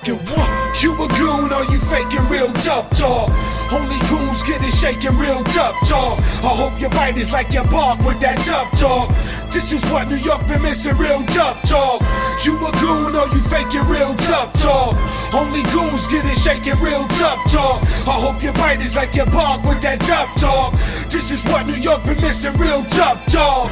talking. You a goon or you faking real tough talk? Only goons get it shaking real tough talk. I hope your bite is like your bark with that tough talk. This is what New York been missing, real tough talk. You a goon or you faking real tough talk? Only goons get it shaking real tough talk. I hope your bite is like your bark with that tough talk. This is what New York been missing, real tough talk.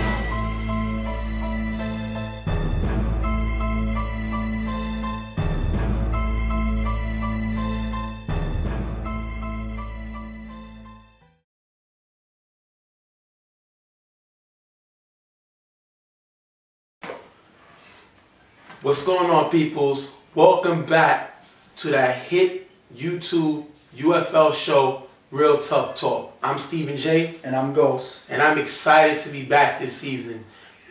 What's going on, peoples? Welcome back to that hit YouTube UFL show, Real Tough Talk. I'm Stephen J. And I'm Ghost. And I'm excited to be back this season.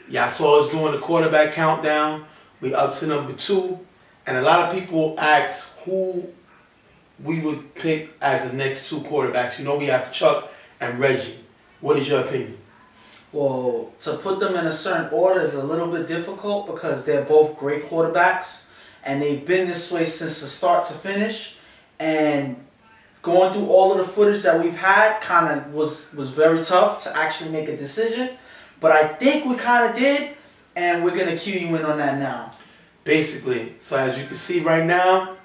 Y'all saw us doing the quarterback countdown. We up to number 2. And a lot of people ask who we would pick as the next 2 quarterbacks. You know, we have Chuck and Reggie. What is your opinion? Well, to put them in a certain order is a little bit difficult because they're both great quarterbacks and they've been this way since the start to finish. And going through all of the footage that we've had kind of was very tough to actually make a decision. But I think we kind of did, and we're going to cue you in on that now. Basically, so as you can see right now,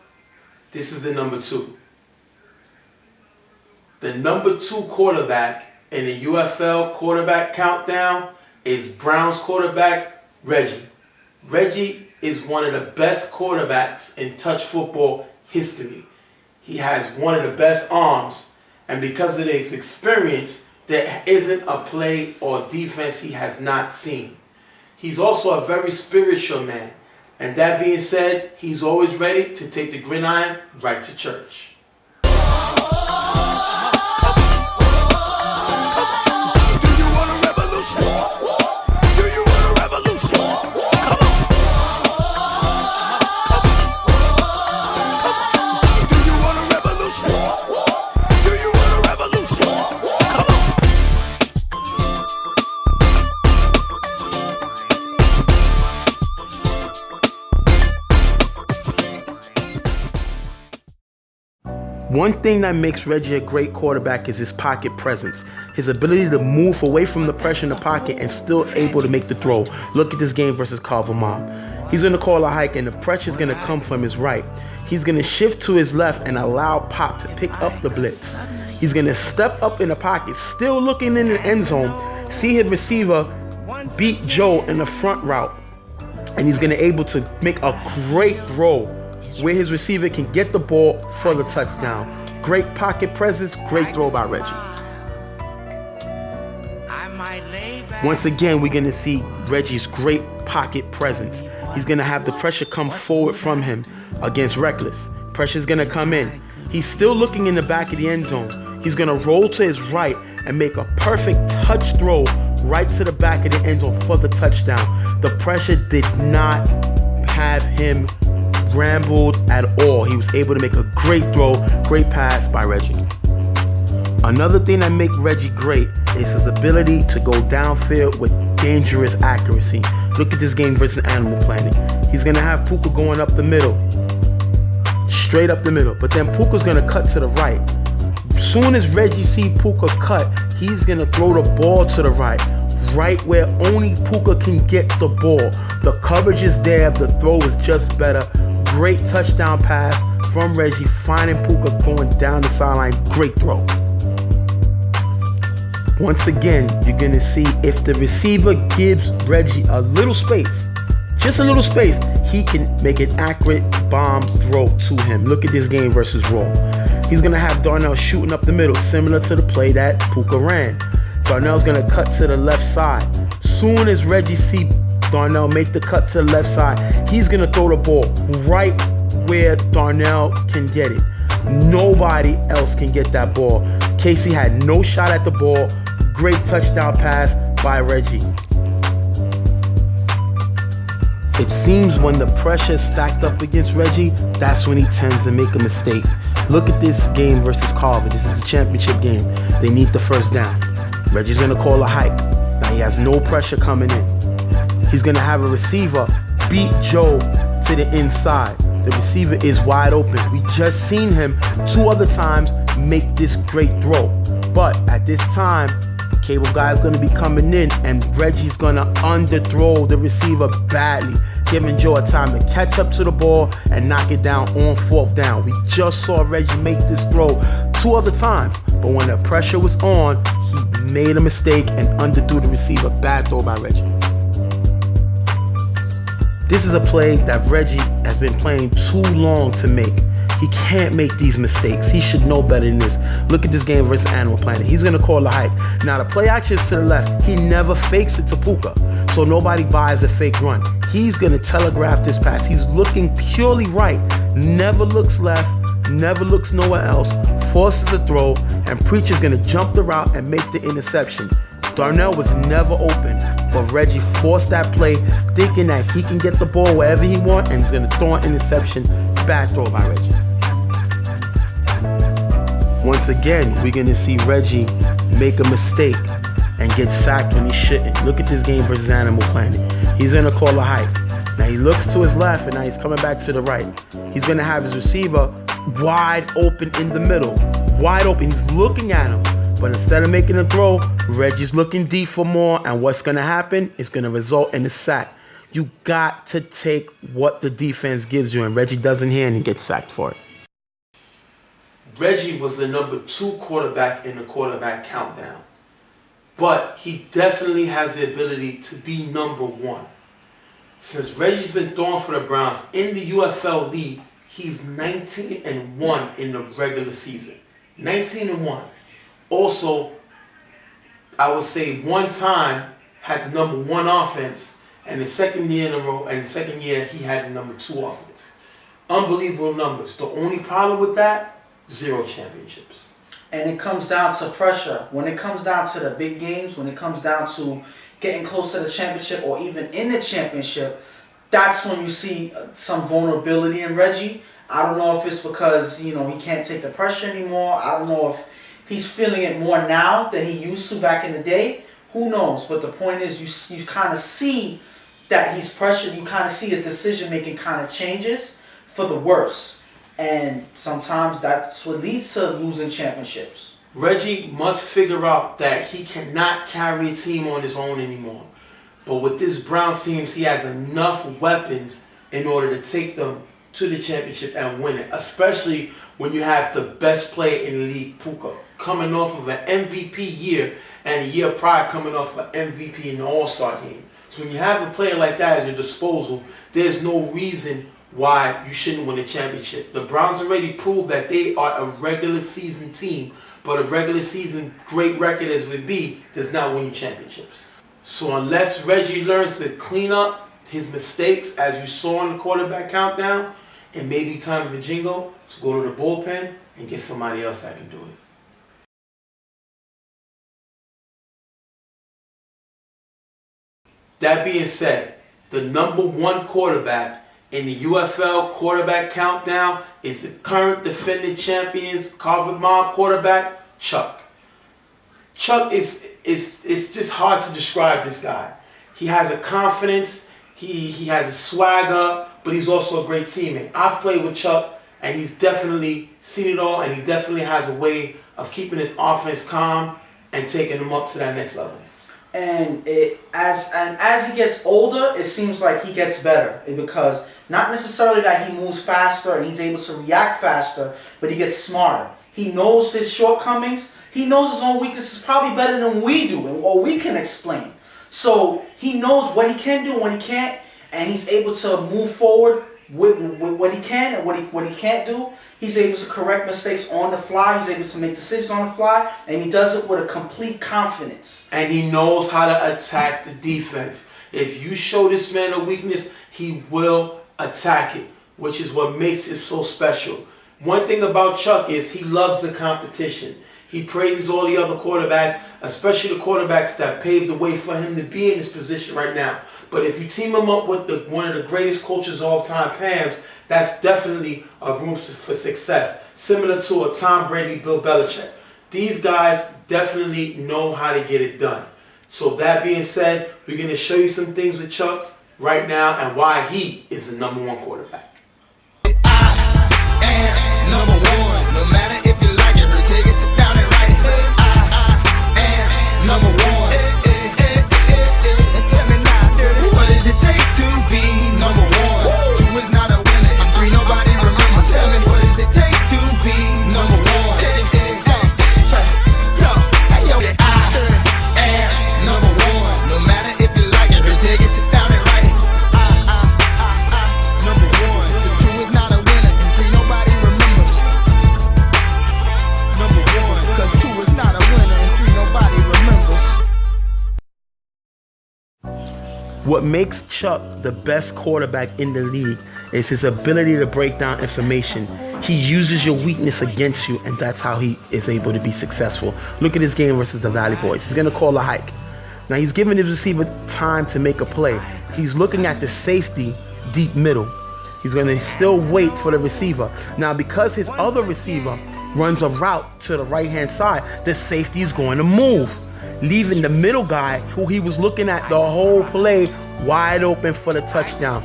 this is the number 2. The number 2 quarterback in the UFL quarterback countdown is Browns quarterback Reggie. Reggie is one of the best quarterbacks in touch football history. He has one of the best arms, and because of his experience, there isn't a play or defense he has not seen. He's also a very spiritual man, and that being said, he's always ready to take the gridiron right to church. One thing that makes Reggie a great quarterback is his pocket presence. His ability to move away from the pressure in the pocket and still able to make the throw. Look at this game versus Carver Mom. He's going to call a hike and the pressure is going to come from his right. He's going to shift to his left and allow Pop to pick up the blitz. He's going to step up in the pocket, still looking in the end zone, see his receiver beat Joe in the front route, and he's going to able to make a great throw where his receiver can get the ball for the touchdown. Great pocket presence, great throw by Reggie. Once again, we're going to see Reggie's great pocket presence. He's going to have the pressure come forward from him against Reckless. Pressure's going to come in. He's still looking in the back of the end zone. He's going to roll to his right and make a perfect touch throw right to the back of the end zone for the touchdown. The pressure did not have him rambled at all. He was able to make a great throw, great pass by Reggie. Another thing that makes Reggie great is his ability to go downfield with dangerous accuracy. Look at this game versus Animal Planet. He's going to have Puka going up the middle, straight up the middle, but then Puka's going to cut to the right. Soon as Reggie see Puka cut, he's going to throw the ball to the right where only Puka can get the ball. The coverage is there, the throw is just better. Great touchdown pass from Reggie, finding Puka going down the sideline. Great throw. Once again, you're going to see if the receiver gives Reggie a little space, just a little space, he can make an accurate bomb throw to him. Look at this game versus Raw. He's going to have Darnell shooting up the middle, similar to the play that Puka ran. Darnell's going to cut to the left side. Soon as Reggie see Darnell make the cut to the left side, he's going to throw the ball right where Darnell can get it. Nobody else can get that ball. Casey had no shot at the ball. Great touchdown pass by Reggie. It seems when the pressure is stacked up against Reggie, that's when he tends to make a mistake. Look at this game versus Carver. This is the championship game. They need the first down. Reggie's going to call a hike. Now he has no pressure coming in. He's going to have a receiver beat Joe to the inside. The receiver is wide open. We just seen him 2 other times make this great throw. But at this time, Cable Guy is going to be coming in, and Reggie's going to underthrow the receiver badly, giving Joe a time to catch up to the ball and knock it down on 4th down. We just saw Reggie make this throw 2 other times, but when the pressure was on, he made a mistake and underthrew the receiver. Bad throw by Reggie. This is a play that Reggie has been playing too long to make. He can't make these mistakes. He should know better than this. Look at this game versus Animal Planet. He's going to call the hike. Now, the play action is to the left. He never fakes it to Puka, so nobody buys a fake run. He's going to telegraph this pass. He's looking purely right. Never looks left. Never looks nowhere else. Forces a throw, and Preacher's going to jump the route and make the interception. Darnell was never open, but Reggie forced that play, thinking that he can get the ball wherever he wants, and he's going to throw an interception. Bad throw by Reggie. Once again, we're going to see Reggie make a mistake and get sacked when he shouldn't. Look at this game versus Animal Planet. He's going to call a hike. Now he looks to his left, and now he's coming back to the right. He's going to have his receiver wide open in the middle. Wide open. He's looking at him. But instead of making a throw, Reggie's looking deep for more, and what's going to happen is going to result in a sack. You got to take what the defense gives you, and Reggie doesn't hear, and he gets sacked for it. Reggie was the number 2 quarterback in the quarterback countdown, but he definitely has the ability to be number 1. Since Reggie's been throwing for the Browns in the UFL league, he's 19-1 in the regular season. 19-1. Also, I would say one time had the number 1 offense, and the second year in a row, and the second year he had the number 2 offense. Unbelievable numbers. The only problem with that, 0 championships. And it comes down to pressure. When it comes down to the big games, when it comes down to getting close to the championship or even in the championship, that's when you see some vulnerability in Reggie. I don't know if it's because, he can't take the pressure anymore. I don't know if he's feeling it more now than he used to back in the day. Who knows? But the point is you kind of see that he's pressured. You kind of see his decision-making kind of changes for the worse. And sometimes that's what leads to losing championships. Reggie must figure out that he cannot carry a team on his own anymore. But with this Browns team, he has enough weapons in order to take them to the championship and win it. Especially when you have the best player in the league, Puka, coming off of an MVP year and a year prior coming off of an MVP in the All-Star game. So when you have a player like that at your disposal, there's no reason why you shouldn't win a championship. The Browns already proved that they are a regular season team, but a regular season great record as would be does not win you championships. So unless Reggie learns to clean up his mistakes, as you saw in the quarterback countdown, it may be time for Jingo to go to the bullpen and get somebody else that can do it. That being said, the number 1 quarterback in the UFL quarterback countdown is the current defending champions, Carver Mob quarterback, Chuck. Chuck is just hard to describe this guy. He has a confidence, he has a swagger, but he's also a great teammate. I've played with Chuck, and he's definitely seen it all, and he definitely has a way of keeping his offense calm and taking them up to that next level. And as he gets older, it seems like he gets better, because not necessarily that he moves faster and he's able to react faster, but he gets smarter. He knows his shortcomings. He knows his own weaknesses probably better than we do, or we can explain. So he knows what he can do and what he can't, and he's able to move forward with what he can and what he can't do. He's able to correct mistakes on the fly. He's able to make decisions on the fly, and he does it with a complete confidence. And he knows how to attack the defense. If you show this man a weakness, he will attack it, which is what makes it so special. One thing about Chuck is he loves the competition. He praises all the other quarterbacks, especially the quarterbacks that paved the way for him to be in this position right now. But if you team him up with one of the greatest coaches of all time, Pams, that's definitely a room for success. Similar to a Tom Brady, Bill Belichick. These guys definitely know how to get it done. So that being said, we're going to show you some things with Chuck right now and why he is the number 1 quarterback. What makes Chuck the best quarterback in the league is his ability to break down information. He uses your weakness against you, and that's how he is able to be successful. Look at his game versus the Valley Boys. He's going to call a hike. Now, he's giving his receiver time to make a play. He's looking at the safety deep middle. He's going to still wait for the receiver. Now, because his other receiver runs a route to the right-hand side, the safety is going to move, leaving the middle guy, who he was looking at the whole play, wide open for the touchdown.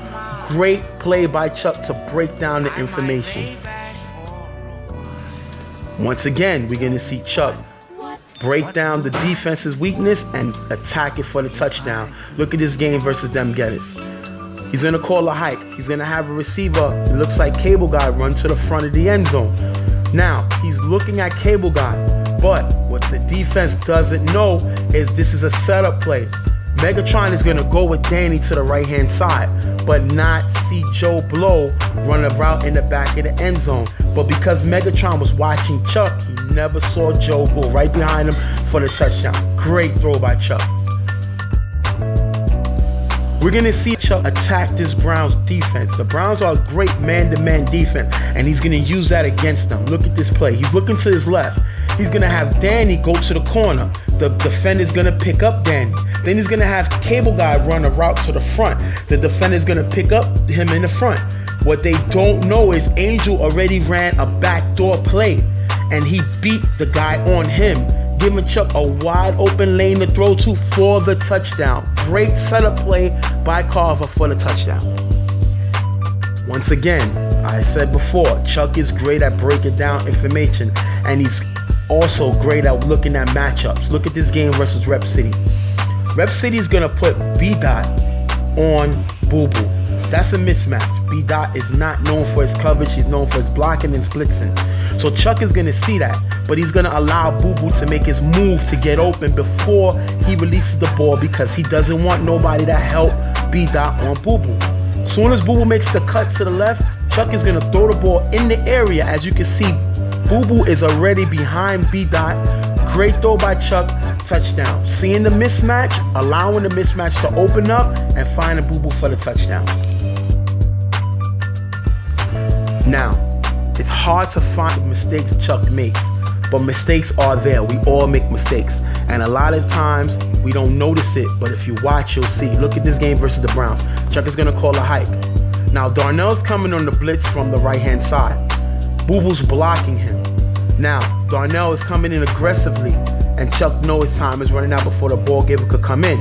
Great play by Chuck to break down the information. Once again, we're going to see Chuck break down the defense's weakness and attack it for the touchdown. Look at this game versus them Getters. He's going to call a hike. He's going to have a receiver, it looks like Cable Guy, run to the front of the end zone. Now, he's looking at Cable Guy, but what the defense doesn't know is this is a setup play. Megatron is going to go with Danny to the right-hand side, but not see Joe Blow run a route in the back of the end zone. But because Megatron was watching Chuck, he never saw Joe go right behind him for the touchdown. Great throw by Chuck. We're going to see Chuck attack this Browns defense. The Browns are a great man-to-man defense, and he's going to use that against them. Look at this play. He's looking to his left. He's going to have Danny go to the corner. The defender's going to pick up Danny. Then he's going to have Cable Guy run a route to the front. The defender's going to pick up him in the front. What they don't know is Angel already ran a backdoor play, and he beat the guy on him, giving Chuck a wide open lane to throw to for the touchdown. Great setup play by Carver for the touchdown. Once again, I said before, Chuck is great at breaking down information, and he's also great at looking at matchups. Look at this game versus Rep City. Rep City is going to put B-Dot on Boo Boo. That's a mismatch. B-Dot is not known for his coverage. He's known for his blocking and blitzing. So Chuck is going to see that, but he's going to allow Boo Boo to make his move to get open before he releases the ball, because he doesn't want nobody to help B-Dot on Boo Boo. As soon as Boo Boo makes the cut to the left, Chuck is going to throw the ball in the area. As you can see, Boo Boo is already behind B-Dot. Great throw by Chuck, touchdown. Seeing the mismatch, allowing the mismatch to open up, and finding Boo Boo for the touchdown. Now, it's hard to find mistakes Chuck makes, but mistakes are there. We all make mistakes, and a lot of times we don't notice it, but if you watch, you'll see. Look at this game versus the Browns. Chuck is going to call a hike. Now, Darnell's coming on the blitz from the right-hand side. Boo Boo's blocking him. Now, Darnell is coming in aggressively, and Chuck knows his time is running out before the ball giver could come in.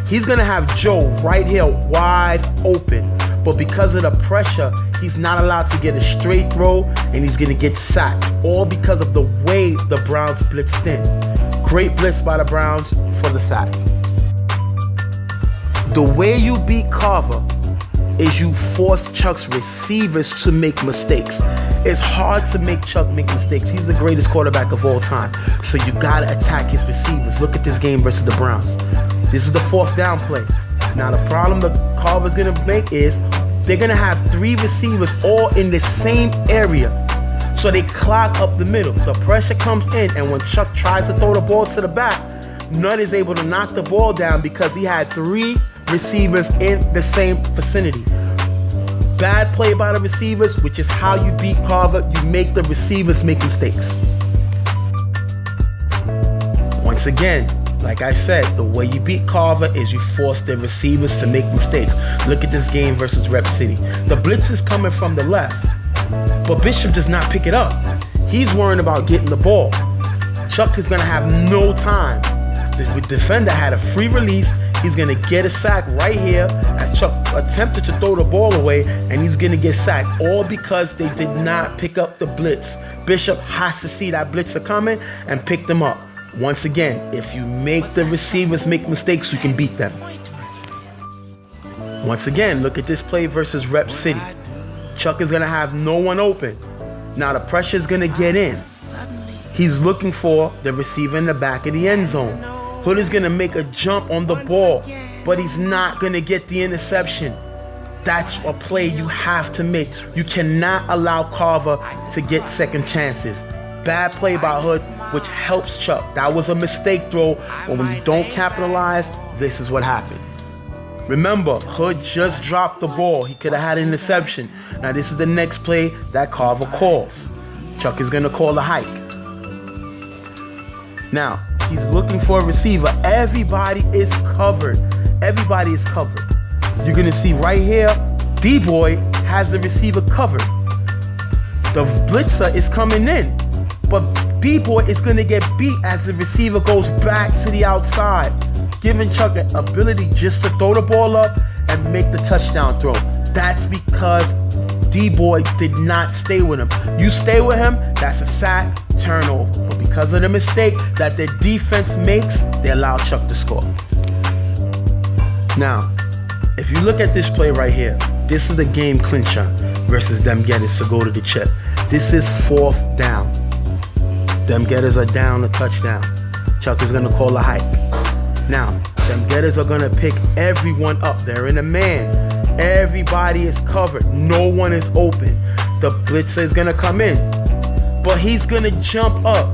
He's going to have Joe right here wide open, but because of the pressure, he's not allowed to get a straight throw, and he's going to get sacked, all because of the way the Browns blitzed in. Great blitz by the Browns for the sack. The way you beat Carver is you force Chuck's receivers to make mistakes. It's hard to make Chuck make mistakes. He's the greatest quarterback of all time. So you gotta attack his receivers. Look at this game versus the Browns. This is the 4th down play. Now the problem that Carver's gonna make is they're gonna have 3 receivers all in the same area. So they clog up the middle. The pressure comes in, and when Chuck tries to throw the ball to the back, Nutt is able to knock the ball down because he had 3 receivers in the same vicinity. Bad play by the receivers, which is how you beat Carver. You make the receivers make mistakes. Once again, like I said, the way you beat Carver is you force the receivers to make mistakes. Look at this game versus Rep City. The blitz is coming from the left, but Bishop does not pick it up. He's worrying about getting the ball. Chuck is going to have no time. The defender had a free release. He's going to get a sack right here as Chuck attempted to throw the ball away, and he's going to get sacked, all because they did not pick up the blitz. Bishop has to see that blitzer coming and pick them up. Once again, if you make the receivers make mistakes, you can beat them. Once again, look at this play versus Rep City. Chuck is going to have no one open. Now the pressure is going to get in. He's looking for the receiver in the back of the end zone. Hood is going to make a jump on the ball, but he's not going to get the interception. That's a play you have to make. You cannot allow Carver to get second chances. Bad play by Hood, which helps Chuck. That was a mistake throw, but when you don't capitalize, this is what happened. Remember, Hood just dropped the ball. He could have had an interception. Now this is the next play that Carver calls. Chuck is gonna call the hike. Now, he's looking for a receiver. Everybody is covered. Everybody is covered. You're gonna see right here, D-Boy has the receiver covered. The blitzer is coming in, but D-Boy is gonna get beat as the receiver goes back to the outside, giving Chuck the ability just to throw the ball up and make the touchdown throw. That's because D-Boy did not stay with him. You stay with him, that's a sack, turnover. But because of the mistake that their defense makes, they allow Chuck to score. Now, if you look at this play right here, this is the game clincher versus them Getters to go to the chip. This is 4th down. Them Getters are down a touchdown. Chuck is gonna call a hike. Now, them Getters are gonna pick everyone up. They're in a man. Everybody is covered. No one is open. The blitzer is gonna come in, but he's gonna jump up.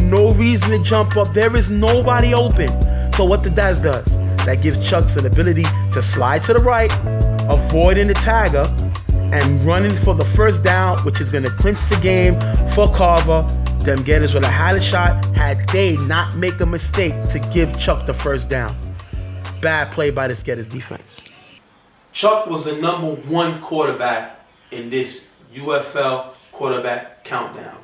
No reason to jump up. There is nobody open. So what the Daz does, that gives Chuck the ability to slide to the right, avoiding the tagger, and running for the first down, which is gonna clinch the game for Carver. Them Getters would have had a shot had they not make a mistake to give Chuck the first down. Bad play by this Getters defense. Chuck was the #1 quarterback in this UFL quarterback countdown.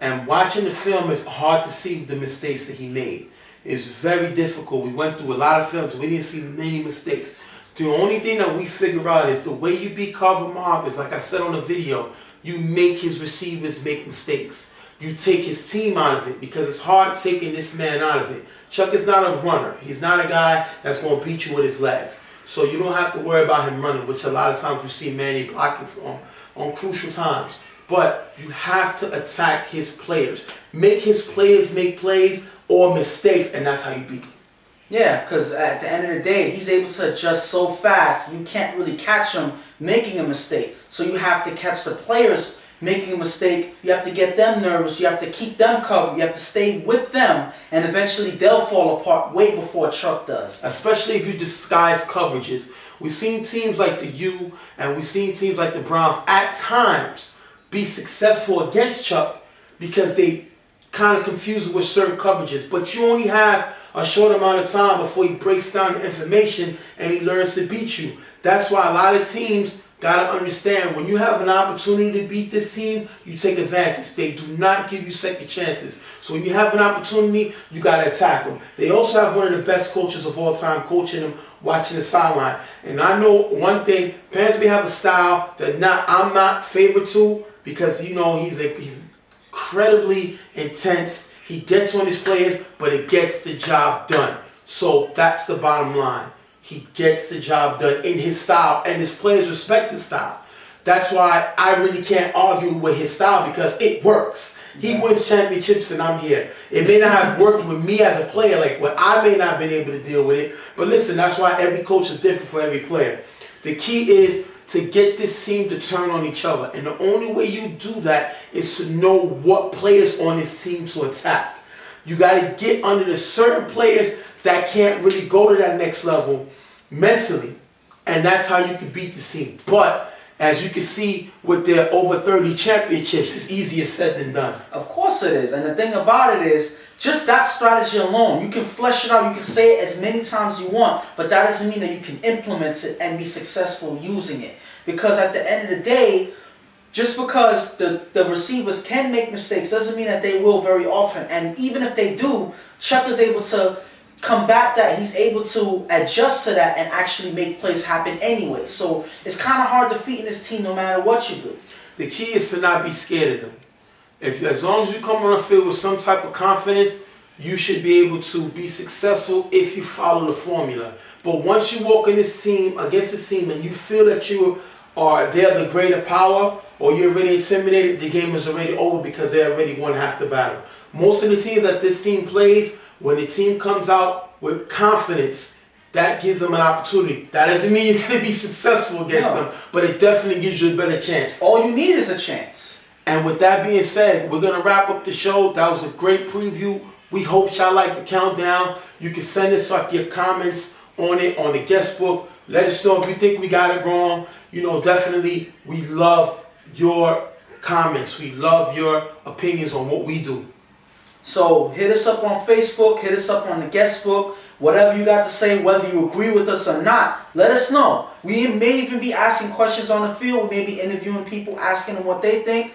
And watching the film, it's hard to see the mistakes that he made. It's very difficult. We went through a lot of films. We didn't see many mistakes. The only thing that we figure out is the way you beat Carver Mob is, like I said on the video, you make his receivers make mistakes. You take his team out of it, because it's hard taking this man out of it. Chuck is not a runner. He's not a guy that's going to beat you with his legs. So you don't have to worry about him running, which a lot of times we see Manny blocking for him on crucial times. But you have to attack his players. Make his players make plays or mistakes, and that's how you beat them. Yeah, because at the end of the day, he's able to adjust so fast, you can't really catch him making a mistake. So you have to catch the players making a mistake. You have to get them nervous. You have to keep them covered. You have to stay with them, and eventually they'll fall apart way before Chuck does. Especially if you disguise coverages. We've seen teams like the U and we've seen teams like the Browns at times be successful against Chuck because they kind of confuse it with certain coverages. But you only have a short amount of time before he breaks down the information and he learns to beat you. That's why a lot of teams gotta understand, when you have an opportunity to beat this team, you take advantage. They do not give you second chances. So when you have an opportunity, you gotta attack them. They also have one of the best coaches of all time coaching them, watching the sideline. And I know one thing, Pansby have a style that I'm not favorite to, because he's incredibly intense. He gets on his players, but it gets the job done. So that's the bottom line. He gets the job done in his style, and his players respect his style. That's why I really can't argue with his style, because it works. He wins championships and I'm here. It may not have worked with me as a player, like what I may not have been able to deal with it. But listen, that's why every coach is different for every player. The key is to get this team to turn on each other. And the only way you do that is to know what players on this team to attack. You got to get under the certain players that can't really go to that next level mentally. And that's how you can beat the team. But as you can see with their over 30 championships, it's easier said than done. Of course it is. And the thing about it is, just that strategy alone, you can flesh it out, you can say it as many times as you want, but that doesn't mean that you can implement it and be successful using it. Because at the end of the day, just because the receivers can make mistakes doesn't mean that they will very often. And even if they do, Chuck is able to combat that. He's able to adjust to that and actually make plays happen anyway. So it's kind of hard defeating this team no matter what you do. The key is to not be scared of them. As long as you come on the field with some type of confidence, you should be able to be successful if you follow the formula. But once you walk in this team, against this team, and you feel that they're the greater power, or you're already intimidated, the game is already over because they already won half the battle. Most of the teams that this team plays, when the team comes out with confidence, that gives them an opportunity. That doesn't mean you're going to be successful against them, but it definitely gives you a better chance. All you need is a chance. And with that being said, we're going to wrap up the show. That was a great preview. We hope y'all liked the countdown. You can send us your comments on it on the guest book. Let us know if you think we got it wrong. You know, definitely we love your comments. We love your opinions on what we do. So hit us up on Facebook, hit us up on the guest book, whatever you got to say, whether you agree with us or not, let us know. We may even be asking questions on the field. We may be interviewing people, asking them what they think.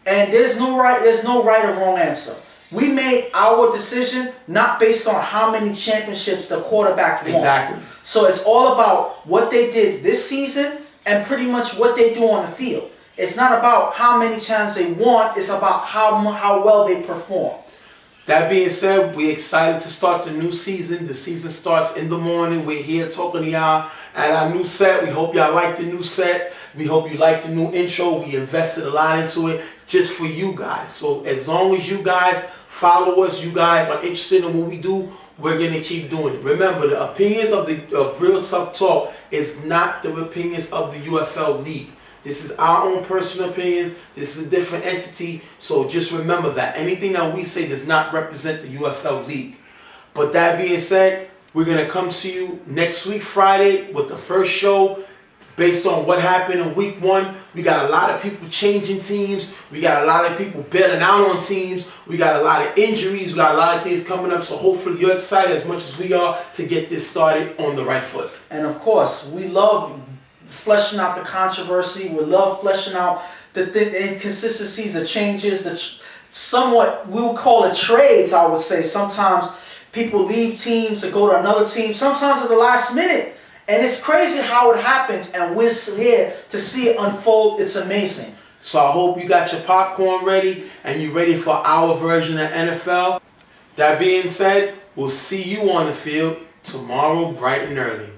And there's no right or wrong answer. We made our decision not based on how many championships the quarterback won. Exactly. So it's all about what they did this season and pretty much what they do on the field. It's not about how many times they won. It's about how well they perform. That being said, we're excited to start the new season. The season starts in the morning. We're here talking to y'all at our new set. We hope y'all like the new set. We hope you like the new intro. We invested a lot into it just for you guys. So as long as you guys follow us, you guys are interested in what we do, we're going to keep doing it. Remember, the opinions of Real Tough Talk is not the opinions of the UFL League. This is our own personal opinions. This is a different entity. So just remember that. Anything that we say does not represent the UFL League. But that being said, we're going to come to you next week, Friday, with the first show based on what happened in week 1. We got a lot of people changing teams. We got a lot of people bailing out on teams. We got a lot of injuries. We got a lot of things coming up. So hopefully you're excited as much as we are to get this started on the right foot. And of course, we love fleshing out the controversy. We love fleshing out the inconsistencies, the changes, the somewhat, we would call it trades, I would say. Sometimes people leave teams to go to another team, sometimes at the last minute. And it's crazy how it happens, and we're here to see it unfold. It's amazing. So I hope you got your popcorn ready and you're ready for our version of NFL. That being said, we'll see you on the field tomorrow bright and early.